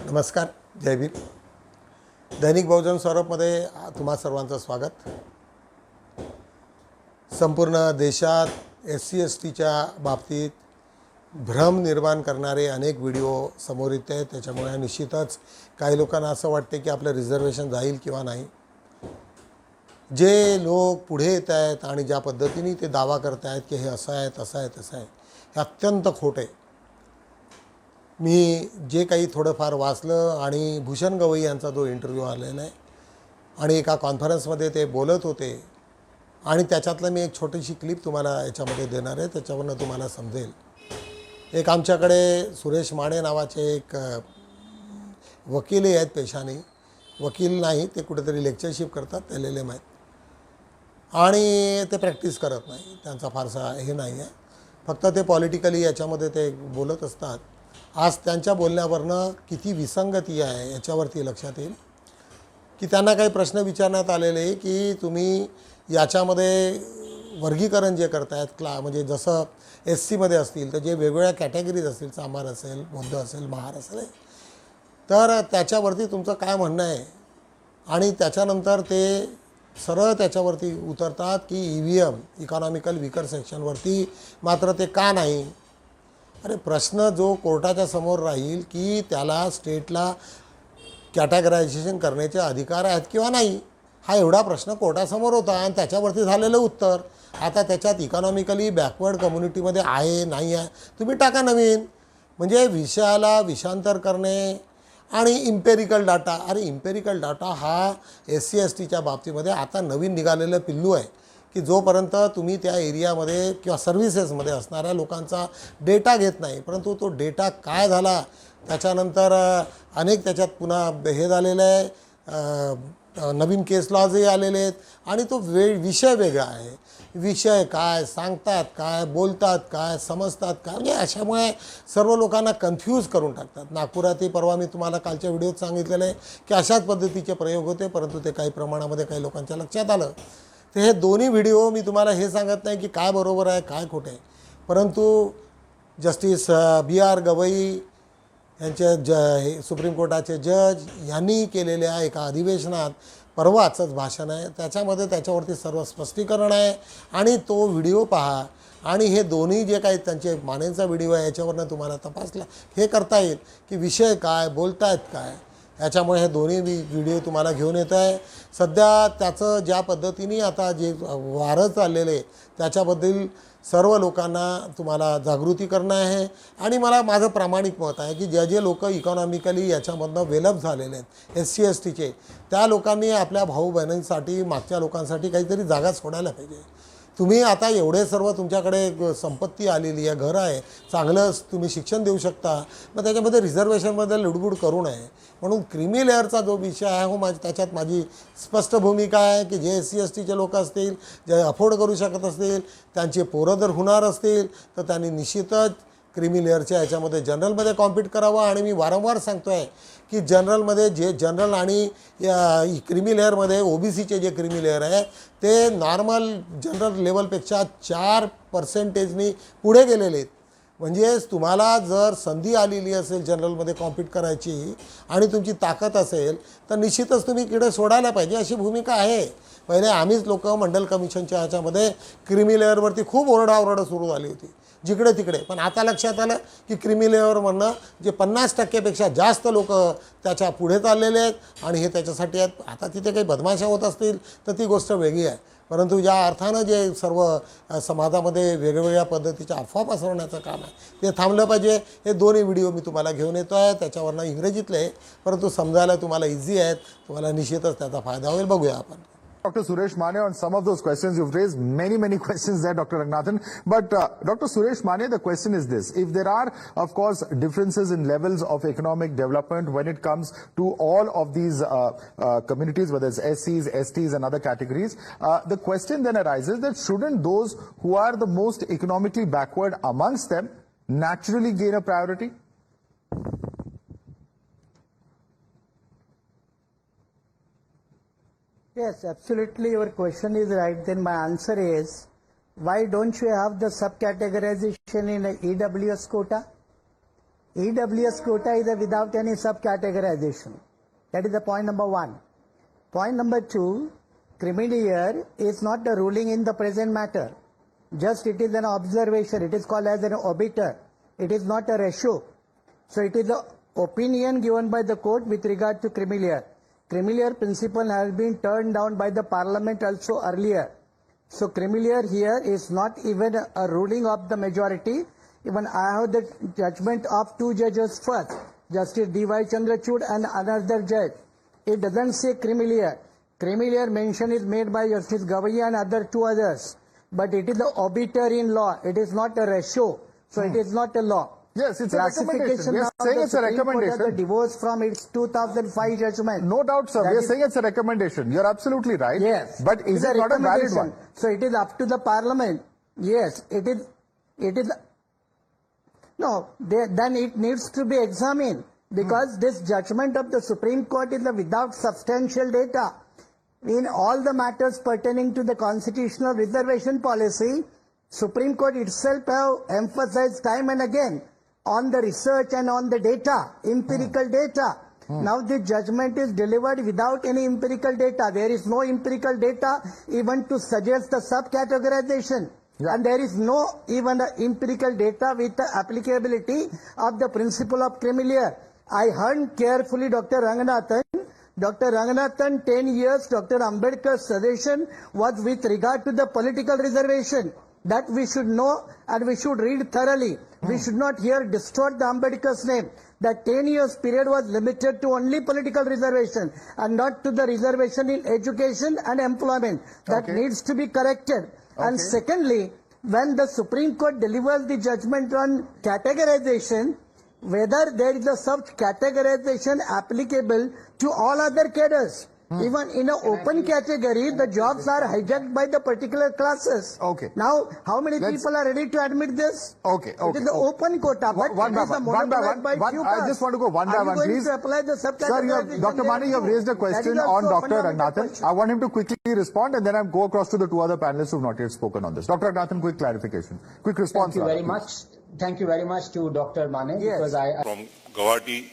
नमस्कार, जय भीम. दैनिक बहुजन स्वरूपमध्ये तुम्हा सर्वांचं स्वागत. संपूर्ण देशात SC/STच्या बाबतीत भ्रम निर्माण करणारे अनेक व्हिडिओ समोर येत आहेत. त्याच्यामुळे निश्चितच काही लोकांना असं वाटते की आपलं रिझर्वेशन जाईल किंवा नाही. जे लोक पुढे येत आहेत आणि ज्या पद्धतीने ते दावा करत आहेत की हे असं आहे तसं आहे तसं आहे, हे अत्यंत खोटं आहे. मी जे काही थोडंफार वाचलं आणि भूषण गवई यांचा जो इंटरव्ह्यू आलेला आहे आणि एका कॉन्फरन्समध्ये ते बोलत होते आणि त्याच्यातलं मी एक छोटीशी क्लिप तुम्हाला याच्यामध्ये देणार आहे, त्याच्यावरनं तुम्हाला समजेल. एक आमच्याकडे सुरेश माने नावाचे एक वकीलही आहेत पेशाने. वकील नाही, ते कुठेतरी लेक्चरशिप करतात, ते LLM आहेत आणि ते प्रॅक्टिस करत नाही. त्यांचा फारसा हे नाही आहे, फक्त ते पॉलिटिकली याच्यामध्ये ते बोलत असतात. आज त्यांच्या बोलण्यावरनं किती विसंगती आहे याच्यावरती लक्षात येईल की त्यांना काही प्रश्न विचारण्यात आलेले की तुम्ही याच्यामध्ये वर्गीकरण जे करतायत म्हणजे जसं SCमध्ये असतील तर जे वेगवेगळ्या कॅटेगरीज असतील, चांभार असेल, बौद्ध असेल, महार असेल, तर त्याच्यावरती तुमचं काय म्हणणं आहे. आणि त्याच्यानंतर ते सरळ त्याच्यावरती उतरतात की EVM इकॉनॉमिकल विकर सेक्शनवरती मात्र ते का नाही. अरे प्रश्न जो कोर्टाच्या समोर राहील की त्याला स्टेटला कॅटेगरायझेशन करण्याचे अधिकार आहेत किंवा नाही, हा एवढा प्रश्न कोर्टासमोर होता आणि त्याच्यावरती झालेलं उत्तर. आता त्याच्यात इकॉनॉमिकली बॅकवर्ड कम्युनिटीमध्ये आहे नाही आहे तुम्ही टाका नवीन. म्हणजे विषयाला विषांतर करणे आणि इम्पेरिकल डाटा. अरे इम्पेरिकल डाटा हा SC/STच्या बाबतीमध्ये आता नवीन निघालेलं पिल्लू आहे की जोपर्यंत तुम्ही त्या एरियामध्ये किंवा सर्व्हिसेसमध्ये असणाऱ्या लोकांचा डेटा घेत नाही, परंतु तो डेटा काय झाला त्याच्यानंतर अनेक त्याच्यात पुन्हा हे झालेलं आहे, नवीन केस लॉजही आलेले आहेत आणि तो विषय वेगळा आहे. विषय काय सांगतात, काय बोलतात, काय समजतात काय, म्हणजे अशामुळे सर्व लोकांना कन्फ्यूज करून टाकतात. नागपुरातही परवा मी तुम्हाला कालच्या व्हिडिओत सांगितलेलं आहे की अशाच पद्धतीचे प्रयोग होते, परंतु ते काही प्रमाणामध्ये काही लोकांच्या लक्षात आलं. तर हे दोन्ही व्हिडिओ मी तुम्हाला हे सांगत नाही की काय बरोबर आहे काय खोटं आहे, परंतु जस्टिस BR गवई यांचे सुप्रीम कोर्टाचे जज यांनी केलेल्या एका अधिवेशनात परवाचंच भाषण आहे, त्याच्यामध्ये त्याच्यावरती सर्व स्पष्टीकरण आहे आणि तो व्हिडिओ पहा. आणि हे दोन्ही जे काही त्यांचे मानेंचा व्हिडिओ आहे याच्यावरनं तुम्हाला तपासला हे करता येईल की विषय काय बोलत आहेत काय. याच्यामुळे हे दोन्ही व्हिडिओ तुम्हाला घेऊन येत आहे. सध्या त्याचं ज्या पद्धतीने आता जे वारं चाललेलं आहे त्याच्याबद्दल सर्व लोकांना तुम्हाला जागृती करणं आहे. आणि माझं प्रामाणिक मत आहे की जे लोक इकॉनॉमिकली याच्यामधनं वेलअप झालेले आहेत SC/STचे, त्या लोकांनी आपल्या भाऊ बहिणींसाठी मागच्या लोकांसाठी काहीतरी जागा सोडायला पाहिजे. तुम्ही आता एवढे सर्व तुमच्याकडे संपत्ती आलेली आहे, घर आहे, चांगलं तुम्ही शिक्षण देऊ शकता, मग त्याच्यामध्ये रिझर्वेशनमध्ये लुडबुड करू नये. म्हणून क्रीमी लेअरचा जो विषय आहे त्याच्यात माझी स्पष्ट भूमिका आहे की जे SC/STचे लोक असतील, जे अफोर्ड करू शकत असतील, त्यांचे पोरं जर होणार असतील तर त्यांनी निश्चितच क्रीमी लेअरच्या याच्यामध्ये जनरलमध्ये कॉम्पीट करावं. आणि मी वारंवार सांगतो आहे की जनरलमध्ये जे जनरल आणि क्रीमी लेअरमध्ये OBCचे जे क्रीमी लेअर आहे ते नॉर्मल जनरल लेवलपेक्षा 4% पुढे गेलेले आहेत. म्हणजेच तुम्हाला जर संधी आलेली असेल जनरलमध्ये कॉम्पीट करायची आणि तुमची ताकद असेल तर निश्चितच तुम्ही किडे सोडायला पाहिजे अशी भूमिका आहे. पहिले आम्हीच लोक मंडल कमिशनच्या ह्याच्यामध्ये क्रीमी लेअरवरती खूप ओरडाओरडा सुरू झाली होती जिकडे तिकडे, पण आता लक्षात आलं की क्रीमी लेअरमधनं जे 50%पेक्षा जास्त लोक त्याच्या पुढे चाललेले आहेत आणि हे त्याच्यासाठी आहेत. आता तिथे काही बदमाशा होत असतील तर ती गोष्ट वेगळी आहे, परंतु ज्या अर्थानं जे सर्व समाजामध्ये वेगवेगळ्या पद्धतीच्या अफवा पसरवण्याचं काम आहे ते थांबलं पाहिजे. हे दोन्ही व्हिडिओ मी तुम्हाला घेऊन येतो आहे, त्याच्यावरनं इंग्रजीतले परंतु समजायला तुम्हाला इझी आहेत, तुम्हाला निश्चितच त्याचा फायदा होईल. बघूया आपण. Dr. Suresh Mane, on some of those questions, you've raised many questions there, Dr. Ranganathan. But Dr. Suresh Mane, the question is this. If there are, of course, differences in levels of economic development when it comes to all of these communities, whether it's SCs, STs and other categories, the question then arises that shouldn't those who are the most economically backward amongst them naturally gain a priority? Yes, absolutely. Your question is right. Then my answer is, why don't you have the subcategorization in a EWS quota? EWS quota is without any subcategorization. That is the point number one. Point number two, creamy year is not the ruling in the present matter. Just it is an observation. It is called as an obiter. It is not a ratio. So it is the opinion given by the court with regard to creamy year. Creamy year principle has been turned down by the parliament also earlier. So creamy year here is not even a ruling of the majority. Even I have the judgment of two judges first, Justice D.Y. Chandrachud and another judge. It doesn't say creamy year mention is made by Justice Gavai and other two others. But it is the obiter in law. It is not a ratio. So it is not a law. Yes, it's a recommendation. We are saying it's a recommendation. The divorce from its 2005 judgment. No doubt, sir. We are saying it's a recommendation. You're absolutely right. Yes. But is it not a valid one? So it is up to the parliament. Yes, it is. No, then it needs to be examined because this judgment of the Supreme Court is without substantial data. In all the matters pertaining to the constitutional reservation policy, Supreme Court itself have emphasized time and again on the research and on the data, empirical data. Now the judgment is delivered without any empirical data. There is no empirical data even to suggest the subcategorization. Yeah. And there is no even empirical data with the applicability of the principle of creamy year. I heard carefully Dr. Ranganathan. Dr. Ranganathan, 10 years, Dr. Ambedkar's suggestion was with regard to the political reservation. That we should know and we should read thoroughly. We should not here distort the Ambedkar's name. That 10 years period was limited to only political reservation and not to the reservation in education and employment. That needs to be corrected. And secondly, when the Supreme Court delivers the judgment on categorization, whether there is a sub-categorization applicable to all other cadres. Even in an open category, the jobs are hijacked by the particular classes. Okay. Now, how many people are ready to admit this? Okay. It is the open quota, but One by it is the one. I just want to go one by one, please. Are you going to apply the Sir, Dr. Mani, you have raised a question on Dr. Ranganathan. I want him to quickly respond and then I'll go across to the two other panelists who have not yet spoken on this. Dr. Ranganathan, quick clarification. Quick response. Thank you very much. Thank you very much to Dr. Mane. Yes. Because I From Guwahati,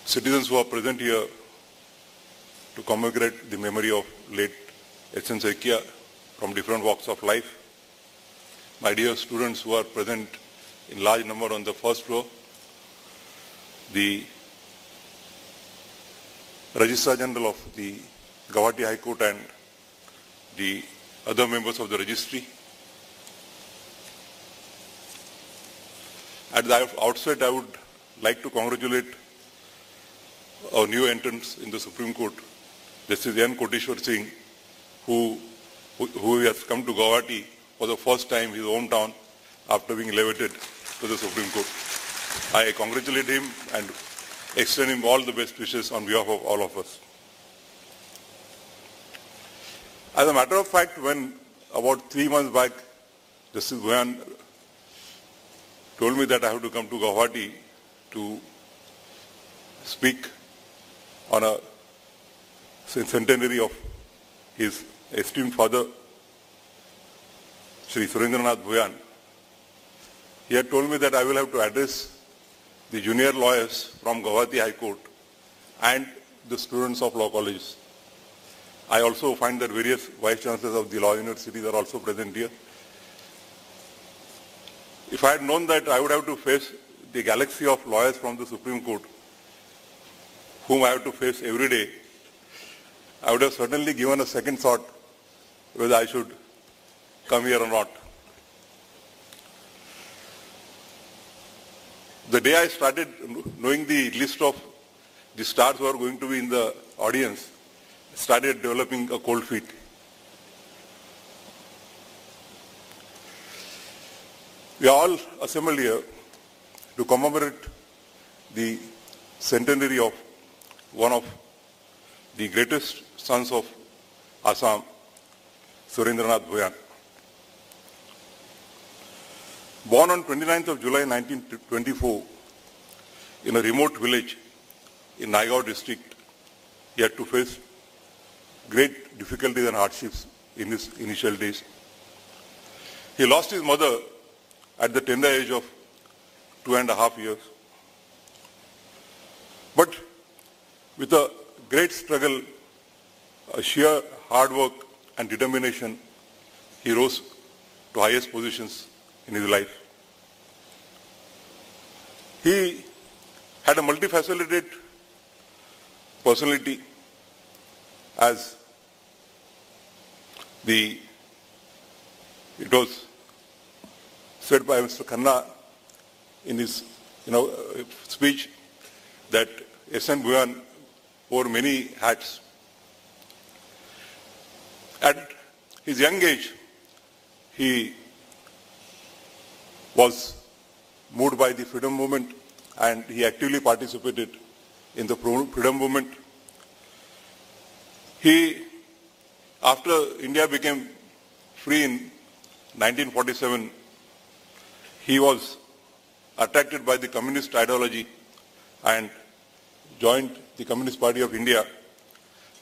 citizens who are present here to commemorate the memory of late H.N. Saikia from different walks of life. My dear students who are present in large number on the first row, the Registrar General of the Guwahati High Court and the other members of the registry. At the outset, I would like to congratulate our new entrants in the Supreme Court, Justice N. Koteshwar Singh, who has come to Guwahati for the first time, his hometown, after being elevated to the Supreme Court. I congratulate him and extend him all the best wishes on behalf of all of us. As a matter of fact, when about 3 months back, Justice Bhuyan told me that I have to come to Guwahati to speak on a centenary of his esteemed father, Shri Surendranath Bhuyan. He had told me that I will have to address the junior lawyers from Guwahati High Court and the students of law colleges. I also find that various vice chancellors of the law universities are also present here. If I had known that I would have to face the galaxy of lawyers from the Supreme Court, whom I have to face every day, I would have certainly given a second thought whether I should come here or not. The day I started knowing the list of the stars who are going to be in the audience, I started developing a cold feet. We are all assembled here to commemorate the centenary of one of the greatest sons of Assam, Surendranath Bhuyan. Born on 29th of July 1924 in a remote village in Naigaon district, he had to face great difficulties and hardships in his initial days. He lost his mother at the tender age of 2.5 years. But with a great struggle, a sheer hard work and determination, he rose to highest positions in his life. He had a multifaceted personality, as it was said by Mr. Khanna in his speech that S.N. Bhuyan wore many hats. At his young age, he was moved by the freedom movement and he actively participated in the freedom movement. After India became free in 1947, he was attracted by the communist ideology and joined the Communist Party of India,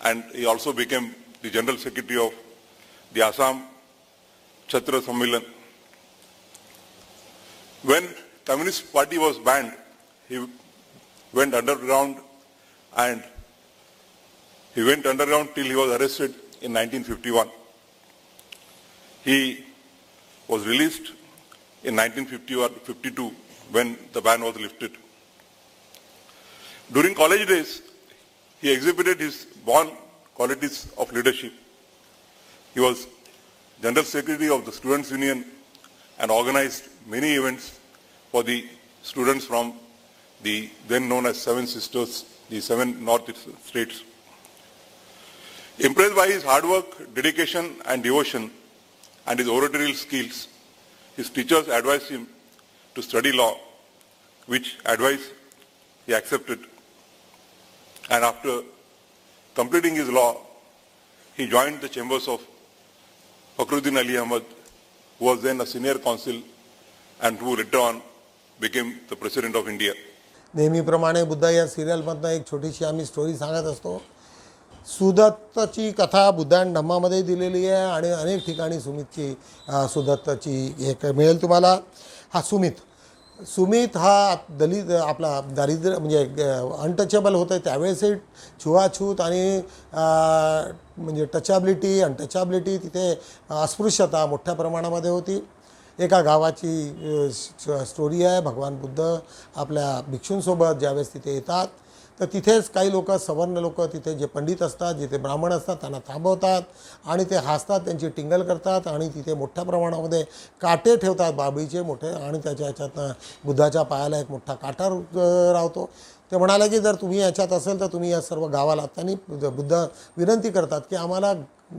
and he also became the General Secretary of the Assam Chhatra Sammelan. When Communist Party was banned, he went underground, and he went underground till he was arrested in 1951. He was released in 1952 when the ban was lifted. During college days, he exhibited his born qualities of leadership. He was General Secretary of the Students' Union and organized many events for the students from the then known as Seven Sisters, the 7 North states. Impressed by his hard work, dedication and devotion and his oratorial skills, his teachers advised him to study law, which advice he accepted. And after completing his law, he joined the chambers of Fakhruddin Ali Ahmad, who was then a senior counsel and who later on became the President of India. नेहमीप्रमाणे बुद्ध या सिरियलमधनं एक छोटीशी आम्ही story सांगत असतो. सुदत्तची कथा बुद्ध आणि धम्मामध्ये दिलेली आहे आणि अनेक ठिकाणी सुदत्तची एक मिळेल तुम्हाला. हा सुमित हा दलित आपला दारिद्र्य म्हणजे अनटचेबल होतं त्यावेळेसही छुवाछूत आणि म्हणजे अनटचॅबिलिटी तिथे अस्पृश्यता मोठ्या प्रमाणामध्ये होती. एका गावाची स्टोरी आहे. भगवान बुद्ध आपल्या भिक्षूंसोबत ज्यावेळेस तिथे येतात तर तिथेच काही लोक सवर्ण लोक तिथे जे पंडित असतात जिथे ब्राह्मण असतात त्यांना थांबवतात आणि ते हसतात त्यांची टिंगल करतात आणि तिथे मोठ्या प्रमाणामध्ये काटे ठेवतात बाबळीचे मोठे आणि त्याच्या ह्याच्यातनं बुद्धाच्या पायाला एक मोठा काटा राहतो. ते म्हणाले की जर तुम्ही याच्यात असेल तर तुम्ही या सर्व गावाला त्यांनी बुद्ध विनंती करतात की आम्हाला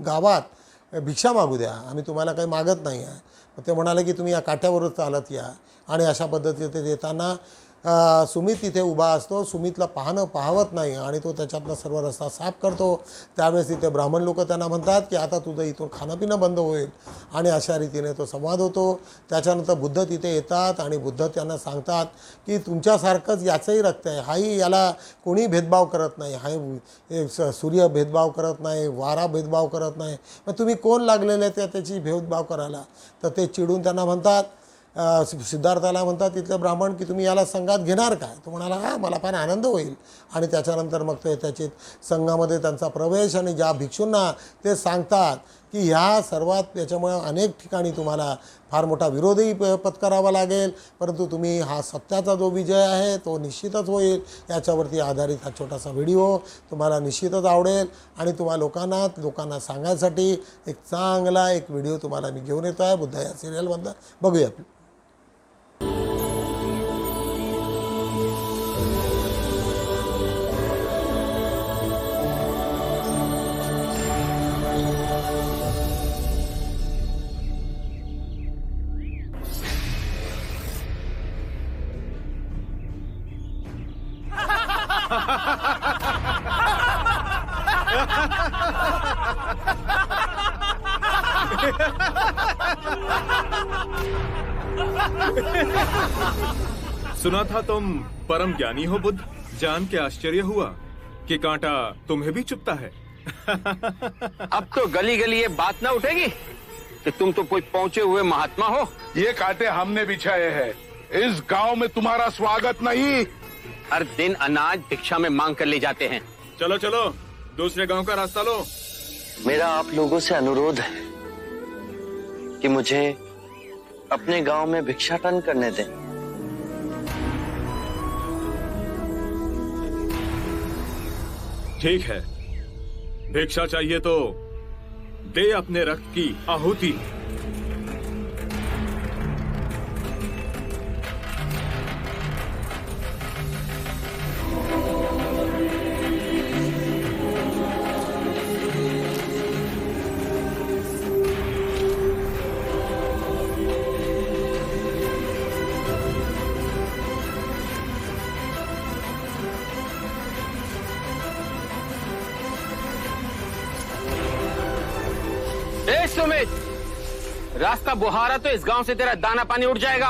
गावात भिक्षा मागू द्या आम्ही तुम्हाला काही मागत नाही आहे. ते म्हणाले की तुम्ही या काट्यावरच चालत या आणि अशा पद्धतीने येताना सुमित तिथे उभा असतो. सुमितला पाहवत नाही आणि तो त्याच्यातला सर्व रस्ता साफ करतो. त्यावेळेस तिथे ब्राह्मण लोक त्यांना म्हणतात की आता तुझं इथून खाणंपिणं बंद होईल आणि अशा रीतीने तो संवाद होतो. त्याच्यानंतर बुद्ध तिथे येतात आणि बुद्ध त्यांना सांगतात की तुमच्यासारखंच याचंही रक्त आहे. हाही याला कोणी भेदभाव करत नाही. सूर्य भेदभाव करत नाही, वारा भेदभाव करत नाही. मग तुम्ही कोण लागलेले त्याची भेदभाव करायला. तर ते चिडून त्यांना म्हणतात सिद्धार्थाला म्हणतात तिथले ब्राह्मण की तुम्ही याला संघात घेणार काय. तो म्हणाला हां मला फार आनंद होईल. आणि त्याच्यानंतर मग ते त्याची संघामध्ये त्यांचा प्रवेश आणि ज्या भिक्षूंना ते सांगतात की ह्या सर्वात याच्यामुळे अनेक ठिकाणी तुम्हाला फार मोठा विरोधही पत्करावा लागेल परंतु तुम्ही हा सत्याचा जो विजय आहे तो निश्चितच होईल. याच्यावरती आधारित हा छोटासा व्हिडिओ तुम्हाला निश्चितच आवडेल आणि लोकांना सांगण्यासाठी एक चांगला एक व्हिडिओ तुम्हाला मी घेऊन येतो आहे बुद्ध या सिरियलमधनं. बघूया. सुना था तुम परम ज्ञानी हो बुद्ध. जान के आश्चर्य हुआ कि कांटा तुम्हें भी चुभता है. अब तो गली गली ये बात ना उठेगी कि तुम तो कोई पहुंचे हुए महात्मा हो. ये कांटे हमने बिछाए हैं इस गांव में तुम्हारा स्वागत नहीं। हर दिन अनाज भिक्षा में मांग कर ले जाते हैं। चलो चलो, दूसरे गांव का रास्ता लो। मेरा आप लोगों से अनुरोध है कि मुझे अपने गांव में भिक्षाटन करने दें। ठीक है, भिक्षा चाहिए तो दे अपने रक्त की आहुति। ए सुमित, रास्ता बुहारा तो इस गांव से तेरा दाना पानी उड़ जाएगा।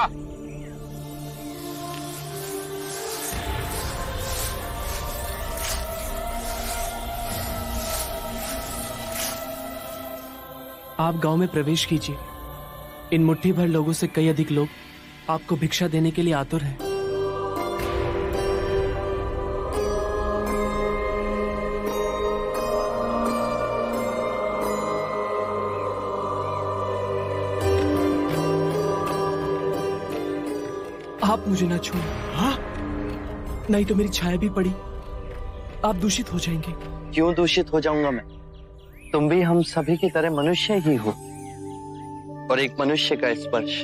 आप गांव में प्रवेश कीजिए। इन मुट्ठी भर लोगों से कई अधिक लोग आपको भिक्षा देने के लिए आतुर हैं। आप मुझे ना छोड़ो। हाँ, नहीं तो मेरी छाया भी पड़ी, आप दूषित हो जाएंगे। क्यों दूषित हो जाऊंगा मैं? तुम भी हम सभी की तरह मनुष्य ही हो, और एक मनुष्य का स्पर्श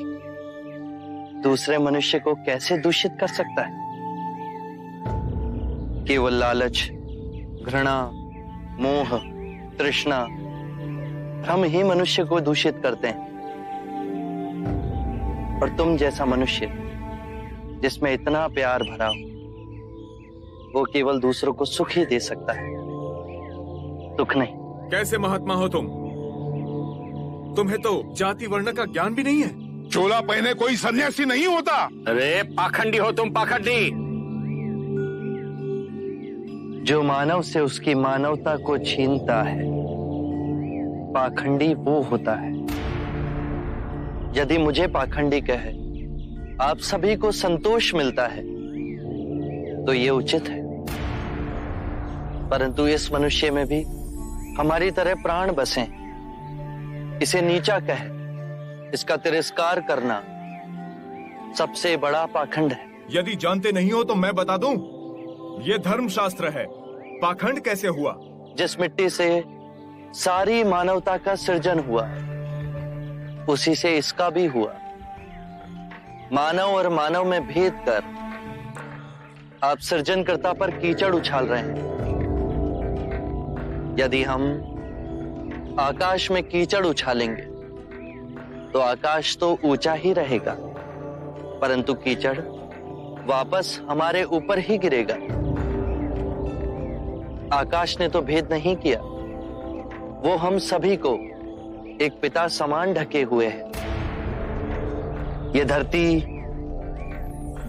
दूसरे मनुष्य को कैसे दूषित कर सकता है? केवल लालच, घृणा, मोह, तृष्णा, हम ही मनुष्य को दूषित करते हैं। और तुम जैसा मनुष्य जिसमें इतना प्यार भरा हो, वो केवल दूसरों को सुख ही दे सकता है, दुख नहीं। कैसे महात्मा हो तुम? तुम्हें तो जाति वर्ण का ज्ञान भी नहीं है। चोला पहने कोई सन्यासी नहीं होता। अरे पाखंडी हो तुम, पाखंडी। जो मानव से उसकी मानवता को छीनता है, पाखंडी वो होता है। यदि मुझे पाखंडी कहे आप सभी को संतोष मिलता है तो ये उचित है, परंतु इस मनुष्य में भी हमारी तरह प्राण बसे। इसे नीचा कहे, इसका तिरस्कार करना सबसे बड़ा पाखंड है। यदि जानते नहीं हो तो मैं बता दूं, ये धर्मशास्त्र है। पाखंड कैसे हुआ? जिस मिट्टी से सारी मानवता का सृजन हुआ, उसी से इसका भी हुआ। मानव और मानव में भेद कर आप सृजनकर्ता पर कीचड़ उछाल रहे हैं। यदि हम आकाश में कीचड़ उछालेंगे तो आकाश तो ऊंचा ही रहेगा, परंतु कीचड़ वापस हमारे ऊपर ही गिरेगा। आकाश ने तो भेद नहीं किया, वो हम सभी को एक पिता समान ढके हुए है। ये धरती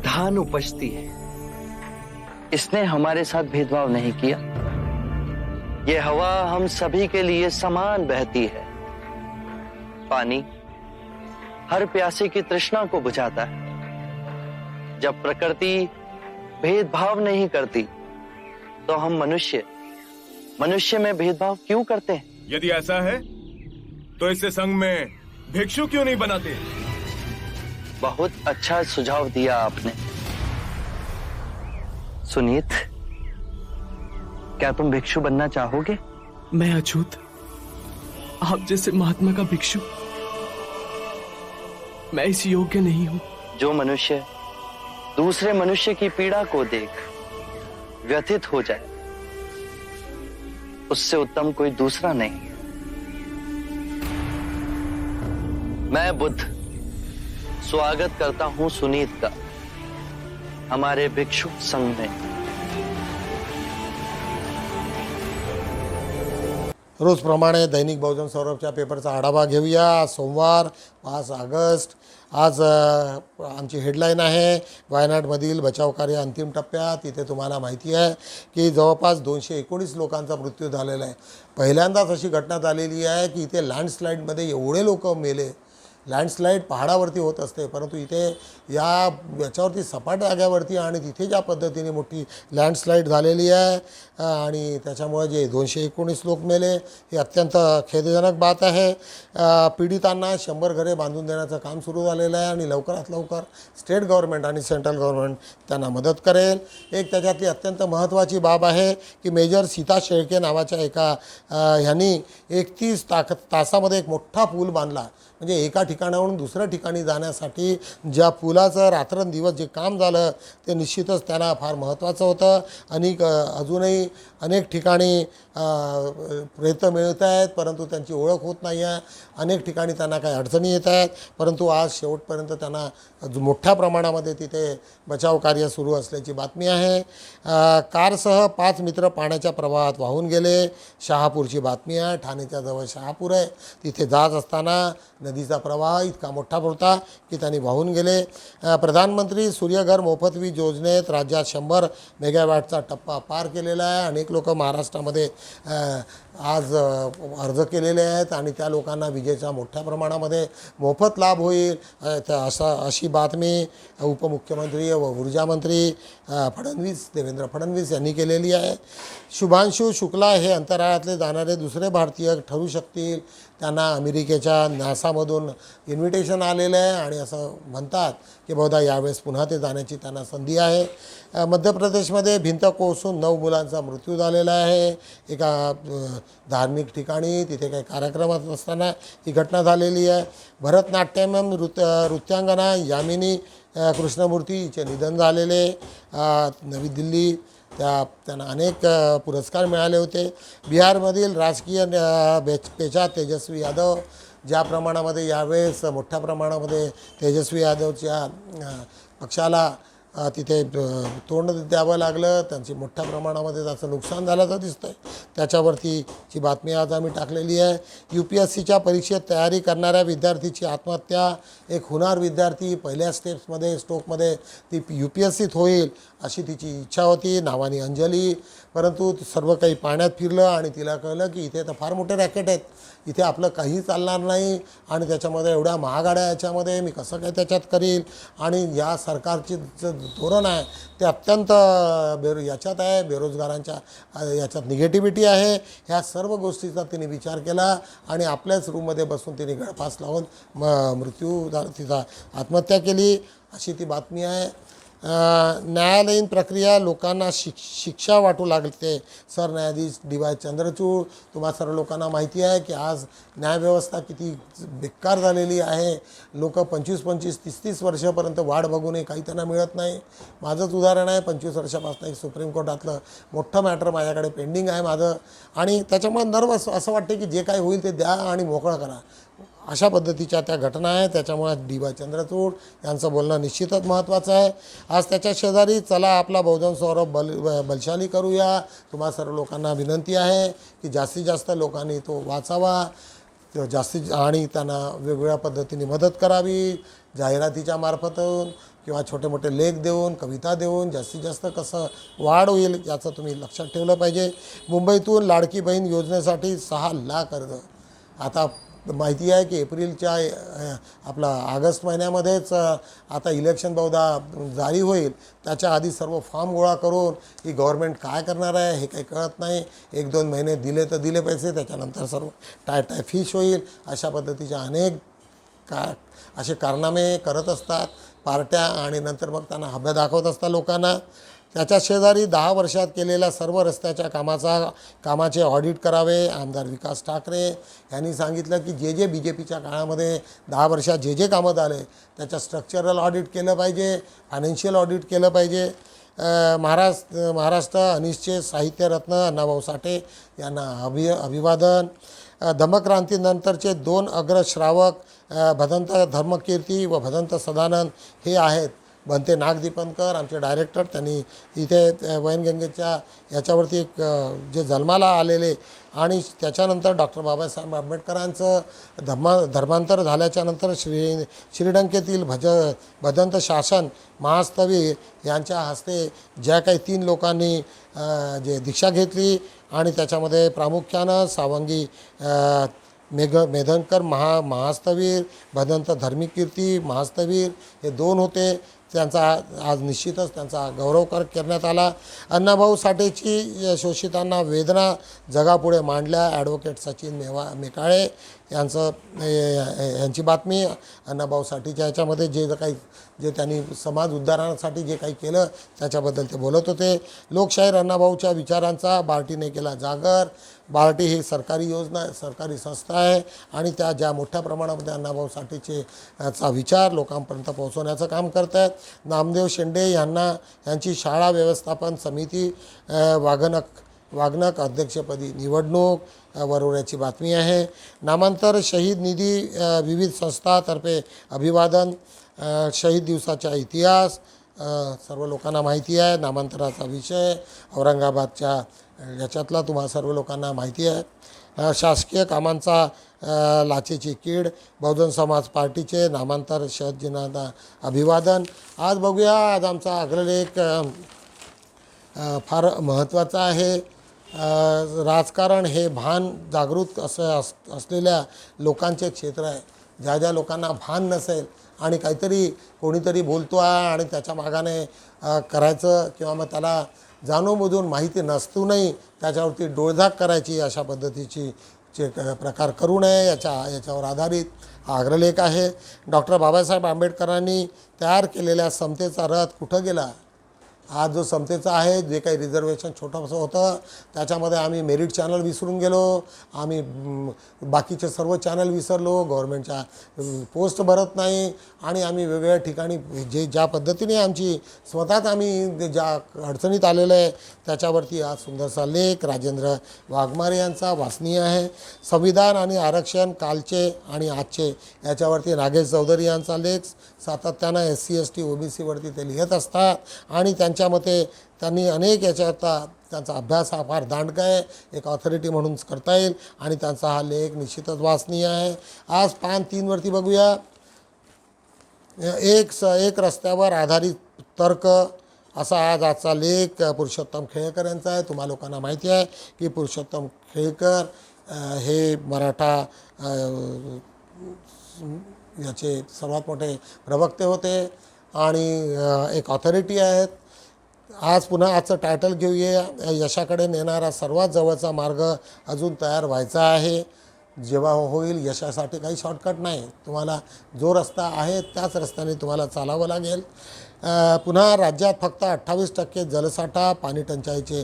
धान उपजती है, इसने हमारे साथ भेदभाव नहीं किया। ये हवा हम सभी के लिए समान बहती है। पानी हर प्यासे की तृष्णा को बुझाता है। जब प्रकृति भेदभाव नहीं करती तो हम मनुष्य में भेदभाव क्यों करते हैं? यदि ऐसा है तो इससे संघ में भिक्षु क्यों नहीं बनाते? बहुत अच्छा सुझाव दिया आपने। सुनीत, क्या तुम भिक्षु बनना चाहोगे? मैं अछूत, आप जैसे महात्मा का भिक्षु, मैं इस योग्य नहीं हूं। जो मनुष्य दूसरे मनुष्य की पीड़ा को देख व्यथित हो जाए, उससे उत्तम कोई दूसरा नहीं। मैं बुद्ध स्वागत करता हूं सुनीत का हमारे भिक्षु संघ में। रोजप्रमाणे दैनिक बहुजन सौरभच्या पेपरचा आढावा घेऊया। सोमवार 5 ऑगस्ट आज आमची हेडलाईन आहे, वायनाडमधील बचाव कार्य अंतिम टप्प्यात। इथे तुम्हाला माहिती आहे की जवळपास 219 लोकांचा मृत्यू झालेला आहे। पहिल्यांदाच अशी घटना झालेली आहे की इथे लँडस्लाईडमध्ये एवढे लोक मेले लँडस्लाईड पहाडावरती होत असते, परंतु इथे याच्यावरती सपाट जाग्यावरती आणि तिथे ज्या पद्धतीने मोठी लँडस्लाईड झालेली आहे आणि त्याच्यामुळे जे 219 लोक मेले हे अत्यंत खेदजनक बात आहे. पीडितांना 100 घरे बांधून देण्याचं काम सुरू झालेलं आहे आणि लवकरात लवकर स्टेट गव्हर्नमेंट आणि सेंट्रल गव्हर्नमेंट त्यांना मदत करेल. एक त्याच्यातली अत्यंत महत्त्वाची बाब आहे की मेजर सीता शेळके नावाच्या एका ह्यांनी 31 तासामध्ये एक मोठा पूल बांधला. म्हणजे एका ठिकाणावरून दुसऱ्या ठिकाणी जाण्यासाठी ज्या पुलाचं रात्रंदिवस जे काम झालं ते निश्चितच त्याला फार महत्त्वाचं होतं. अजूनही अनेक ठिकाणी प्रेत मिळत आहेत, परंतु त्यांची ओळख होत नाही आहे. अनेक ठिकाणी त्यांना काही अडचणी येत आहेत, परंतु आज शेवटपर्यंत त्यांना मोठ्या प्रमाणामध्ये तिथे बचाव कार्य सुरू असल्याची बातमी आहे. कारसह 5 मित्र पाण्याच्या प्रवाहात वाहून गेले. शहापूरची बातमी आहे. ठाण्याच्या जवळ शहापूर आहे, तिथे जात असताना नदीचा प्रवाह इतका मोठा होता की त्यांनी वाहून गेले. प्रधानमंत्री सूर्यघर मोफत वीज योजनेत राज्यात 100 मेगावॅटचा टप्पा पार केलेला आहे. अनेक लोक महाराष्ट्रामध्ये आज अर्ज केलेले आहेत आणि त्या लोकांना विजेचा मोठ्या प्रमाणामध्ये मोफत लाभ होईल अशी बातमी उपमुख्यमंत्री व ऊर्जामंत्री देवेंद्र फडणवीस यांनी केलेली आहे. शुभांशु शुक्ला हे अंतराळातले जाणारे दुसरे भारतीय ठरू शकतील. त्यांना अमेरिकेच्या नासामधून इन्व्हिटेशन आलेलं आहे आणि असं म्हणतात की बहुधा यावेळेस पुन्हा ते जाण्याची त्यांना संधी आहे. मध्य प्रदेशमध्ये भिंत कोसळून 9 मुलांचा मृत्यू झालेला आहे. एका धार्मिक ठिकाणी तिथे काही कार्यक्रमात असताना ही घटना झालेली आहे. भरतनाट्यम नृत्यांगना यामिनी कृष्णमूर्ती हिचे निधन झालेले. नवी दिल्ली त्यांना अनेक पुरस्कार मिळाले होते. बिहारमधील राजकीय पेचा तेजस्वी यादव ज्या प्रमाणामध्ये यावेळेस मोठ्या प्रमाणामध्ये तेजस्वी यादवच्या पक्षाला तिथे तोंड द्यावं लागलं, त्यांची मोठ्या प्रमाणामध्ये त्याचं नुकसान झाल्याचं दिसतं आहे. त्याच्यावरतीची बातमी आज आम्ही टाकलेली आहे. UPSCच्या परीक्षेत तयारी करणाऱ्या विद्यार्थीची आत्महत्या. एक हुनार विद्यार्थी पहिल्या स्टेप्समध्ये स्टोकमध्ये ती UPSCत होईल अशी तिची इच्छा होती, नावानी अंजली. परंतु सर्व काही पाण्यात फिरलं आणि तिला कळलं की इथे तर फार मोठे रॅकेट आहेत, इथे आपलं काही चालणार नाही आणि त्याच्यामध्ये एवढ्या महागाड्या याच्यामध्ये मी कसं काय त्याच्यात करील. आणि या सरकारचे धोरण आहे ते अत्यंत याच्यात आहे, बेरोजगारांच्या याच्यात निगेटिव्हिटी आहे. ह्या सर्व गोष्टीचा तिने विचार केला आणि आपल्याच रूममध्ये बसून तिने गळफास लावून तिचा आत्महत्या केली अशी ती बातमी आहे. न्यायालयीन प्रक्रिया लोकांना शिक्षा वाटू लागते. सरन्यायाधीश DY चंद्रचूड. तुम्हा सर्व लोकांना माहिती आहे की आज न्यायव्यवस्था किती बेकार झालेली आहे. लोक 25-25, 30-30 वर्षापर्यंत वाढ बघूनही काही त्यांना मिळत नाही. माझंच उदाहरण आहे. 25 वर्षापासून एक सुप्रीम कोर्टातलं मोठं मॅटर माझ्याकडे पेंडिंग आहे माझं आणि त्याच्यामुळे नर्वस असं वाटते की जे काही होईल ते द्या आणि मोकळं करा. अशा पद्धतीच्या त्या घटना आहेत. त्याच्यामुळे DY चंद्रचूड यांचं बोलणं निश्चितच महत्त्वाचं आहे. आज त्याच्या शेजारी चला आपला बहुजन सौरभ बलशाली करूया. तुम्हा सर्व लोकांना विनंती आहे की जास्तीत जास्त लोकांनी तो वाचावा आणि त्यांना वेगवेगळ्या पद्धतीने मदत करावी. जाहिरातीच्या मार्फतून किंवा छोटे मोठे लेख देऊन, कविता देऊन जास्तीत जास्त कसं वाढ होईल याचं तुम्ही लक्षात ठेवलं पाहिजे. मुंबईतून लाडकी बहीण योजनेसाठी 6 लाख अर्ज. आता माहिती आहे की एप्रिलच्या आपला ऑगस्ट महिन्यामध्येच आता इलेक्शन बहुधा जारी होईल. त्याच्या आधी सर्व फॉर्म गोळा करून ही गव्हर्नमेंट काय करणार आहे हे काही कळत नाही. 1-2 महिने दिले तर दिले पैसे, त्याच्यानंतर सर्व टाय फिश होईल. अशा पद्धतीच्या अनेक असे कारनामे करत असतात पार्ट्या आणि नंतर मग त्यांना हव्या दाखवत असतात लोकांना. त्याच्या शेजारी 10 वर्षात केलेल्या सर्व रस्त्याच्या कामाचे ऑडिट करावे. आमदार विकास ठाकरे यांनी सांगितलं की जे BJPच्या काळामध्ये 10 वर्षात जे कामं झाले त्याच्या स्ट्रक्चरल ऑडिट केलं पाहिजे, फायनान्शियल ऑडिट केलं पाहिजे. महाराष्ट्र अनिश्चित साहित्यरत्न अण्णाभाऊ साठे यांना अभिवादन. धम्मक्रांतीनंतरचे 2 अग्रश्रावक भदंत धर्मकीर्ती व भदंत सदानंद हे आहेत. बनते नागदीपनकर आमचे डायरेक्टर, त्यांनी इथे वैनगंगेच्या याच्यावरती एक जे जन्माला आलेले आणि त्याच्यानंतर डॉक्टर बाबासाहेब आंबेडकरांचं धर्मांतर झाल्याच्यानंतर श्रीलंकेतील भदंत शासन महास्तवी यांच्या हस्ते ज्या काही 3 लोकांनी जे दीक्षा घेतली आणि त्याच्यामध्ये प्रामुख्यानं सावंगी मेधनकर महास्तवीर, भदंत धर्मीकीर्ती महास्तवीर हे 2 होते. त्यांचा आज निश्चितच त्यांचा गौरव करण्यात आला. अण्णाभाऊ साठेची शोषितांना वेदना जगापुढे मांडल्या. ॲडव्होकेट सचिन मेकाळे यांची बातमी. अण्णाभाऊ साठेच्या ह्याच्यामध्ये जे त्यांनी समाज उद्धारासाठी जे काही केलं त्याच्याबद्दल ते बोलत होते. लोकशाहीर अण्णाभाऊच्या विचारांचा बार्टीने केला जागर. बार्टी ही सरकारी योजना सरकारी संस्था आहे आणि त्या ज्या मोठ्या प्रमाणामध्ये अण्णाभाऊ साठेचे चा विचार लोकांपर्यंत पोहोचवण्याचं काम करत आहेत. नामदेव शेंडे यांची शाळा व्यवस्थापन समिती वागणक अध्यक्षपदी निवडणूक वरवण्याची बातमी आहे. नामांतर शहीद निधी विविध संस्थातर्फे अभिवादन. शहीद दिवसाचा इतिहास सर्व लोकांना माहिती आहे. नामांतराचा विषय औरंगाबादच्या याच्यातला तुम्हाला सर्व लोकांना माहिती आहे. शासकीय कामांचा लाचेची कीड. बहुजन समाज पार्टीचे नामांतर शहीदजींना अभिवादन. आज बघूया, आज आमचा अग्रलेख फार महत्त्वाचा आहे. राजकारण हे भान जागृत असलेल्या लोकांचे क्षेत्र आहे. ज्या लोकांना भान नसेल आणि काहीतरी कोणीतरी बोलतो आहे आणि त्याच्या मागाने करायचं किंवा मग त्याला जाणूनबुजून माहिती नसतूनही त्याच्यावरती डोळधाक करायची अशा पद्धतीची प्रकार करू नये याच्यावर आधारित हा अग्रलेख आहे. डॉक्टर बाबासाहेब आंबेडकरांनी तयार केलेल्या समतेचा रथ कुठं गेला. आज जो समतेचा आहे, जे काही रिझर्वेशन छोटंसं होतं त्याच्यामध्ये आम्ही मेरिट चॅनल विसरून गेलो. आम्ही बाकीचे सर्व चॅनल विसरलो. गव्हर्नमेंटच्या पोस्ट भरत नाही आणि आम्ही वेगवेगळ्या ठिकाणी ज्या पद्धतीने आमची स्वतःच आम्ही ज्या अडचणीत आलेलं आहे त्याच्यावरती आज सुंदरसा लेख राजेंद्र वाघमारे यांचा वाचनीय आहे. संविधान आणि आरक्षण कालचे आणि आजचे याच्यावरती नागेश चौधरी यांचा लेख. सातत्यानं SC ST OBCवरती ते लिहित असतात आणि त्यांच्या मते त्यांनी अनेक याच्यात त्यांचा अभ्यास हा फार दांडगा आहे. एक ऑथॉरिटी म्हणून करता येईल आणि त्यांचा हा लेख निश्चितच वाचनीय आहे. आज पान 3 वरती बघूया. एक रस्त्यावर आधारित तर्क असा आजचा लेख पुरुषोत्तम खेळेकर यांचा आहे. तुम्हा लोकांना माहिती आहे की पुरुषोत्तम खेळेकर हे मराठा याचे सर्वात मोठे प्रवक्ते होते आणि एक ऑथॉरिटी आहेत. आज पुन्हा आजचं टायटल घेऊया. यशाकडे नेणारा सर्वात जवळचा मार्ग अजून तयार व्हायचा आहे. जेव्हा होईल यशासाठी काही शॉर्टकट नाही. तुम्हाला जो रस्ता आहे त्याच रस्त्याने तुम्हाला चालावं लागेल. पुन्हा राज्यात फक्त 28% जलसाठा, पाणी टंचाईचे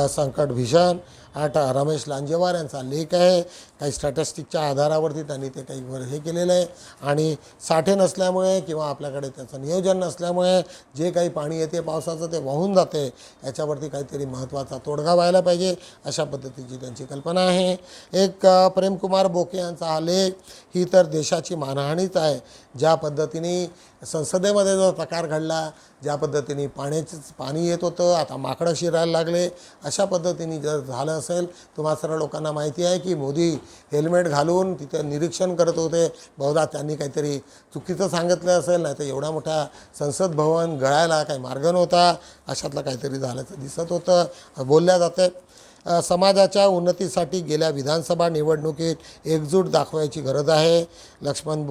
संकट भीषण. रमेश लांजेवार यांचा लेख आहे. काही स्टॅटिस्टिकच्या आधारावरती त्यांनी ते काही हे केलेलं आहे आणि साठे नसल्यामुळे किंवा आपल्याकडे त्याचं नियोजन नसल्यामुळे जे काही पाणी येते पावसाचं ते वाहून जाते. याच्यावरती काहीतरी महत्त्वाचा तोडगा व्हायला पाहिजे अशा पद्धतीची त्यांची कल्पना आहे. एक प्रेमकुमार बोके यांचा हा लेख. ही तर देशाची मानहानीच आहे. ज्या पद्धतीने संसदेमध्ये जो प्रकार घडला, ज्या पद्धतीने पाणी येत होतं, आता माकडं शिरायला लागले, अशा पद्धतीने जर झालं असेल. तुम्हा सर्व लोकांना माहिती आहे की मोदी हेल्मेट घालून तिथे निरीक्षण करत होते. बहुधा त्यांनी काहीतरी चुकीचं सांगितलं असेल, नाही तर एवढा मोठा संसद भवन गळायला काही मार्ग नव्हता. अशातलं काहीतरी झाल्याचं दिसत होतं, बोलल्या जाते. समाजाच्या उन्नतीसाठी गेल्या विधानसभा निवडणुकीत एकजूट दाखवायची गरज आहे. लक्ष्मण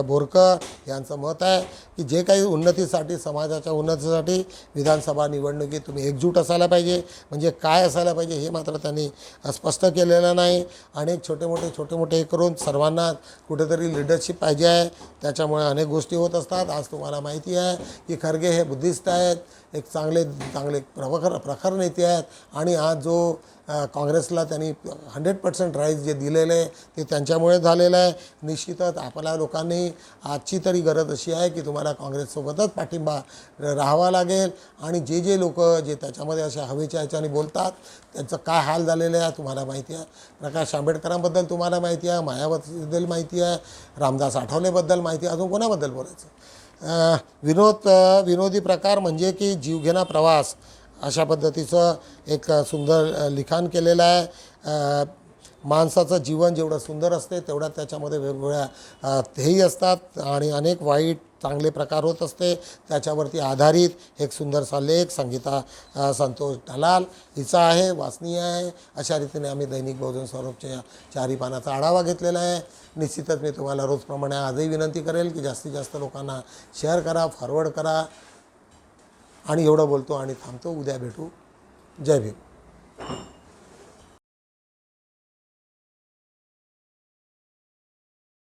बोरकर यांचं मत आहे की जे काही उन्नतीसाठी समाजाच्या उन्नतीसाठी विधानसभा निवडणुकीत तुम्ही एकजूट असायला पाहिजे. म्हणजे काय असायला पाहिजे हे मात्र त्यांनी स्पष्ट केलेलं नाही. अनेक छोटे मोठे हे करून सर्वांना कुठेतरी लिडरशिप पाहिजे आहे. त्याच्यामुळे अनेक गोष्टी होत असतात. आज तुम्हाला माहिती आहे की खरगे हे बुद्धिस्ट आहेत, एक चांगले प्रखर नेते आहेत आणि आज जो काँग्रेसला त्यांनी 100% राईज जे दिलेलं आहे ते त्यांच्यामुळे झालेलं आहे. निश्चितच आपल्या लोकांनी आजची तरी गरज अशी आहे की तुम्हाला काँग्रेससोबतच पाठिंबा राहावा लागेल आणि जे लोक जे त्याच्यामध्ये अशा हवेच्या ह्याच्याने बोलतात त्यांचं काय हाल झालेलं आहे तुम्हाला माहिती आहे. प्रकाश आंबेडकरांबद्दल तुम्हाला माहिती आहे, मायावतीबद्दल माहिती आहे, रामदास आठवलेबद्दल माहिती आहे. अजून कोणाबद्दल बोलायचं. विनोदी प्रकार म्हणजे की जीवघेणा प्रवास अशा पद्धतीचं एक सुंदर लिखाण केलेलं आहे. माणसाचं जीवन जेवढं सुंदर असते तेवढं त्याच्यामध्ये वेगवेगळ्या हेही असतात आणि अनेक वाईट चांगले प्रकार होत असते. त्याच्यावरती आधारित एक सुंदरसा लेख संगीता संतोष दलाल हिचा आहे, वाचनीय आहे. अशा रीतीने आम्ही दैनिक बहुजन स्वरूपच्या 4ही पानाचा आढावा घेतलेला आहे. निश्चितच मी तुम्हाला रोजप्रमाणे आजही विनंती करेल की जास्तीत जास्त लोकांना शेअर करा, फॉरवर्ड करा. आणि एवढं बोलतो आणि थांबतो. उद्या भेटू. जय भीम.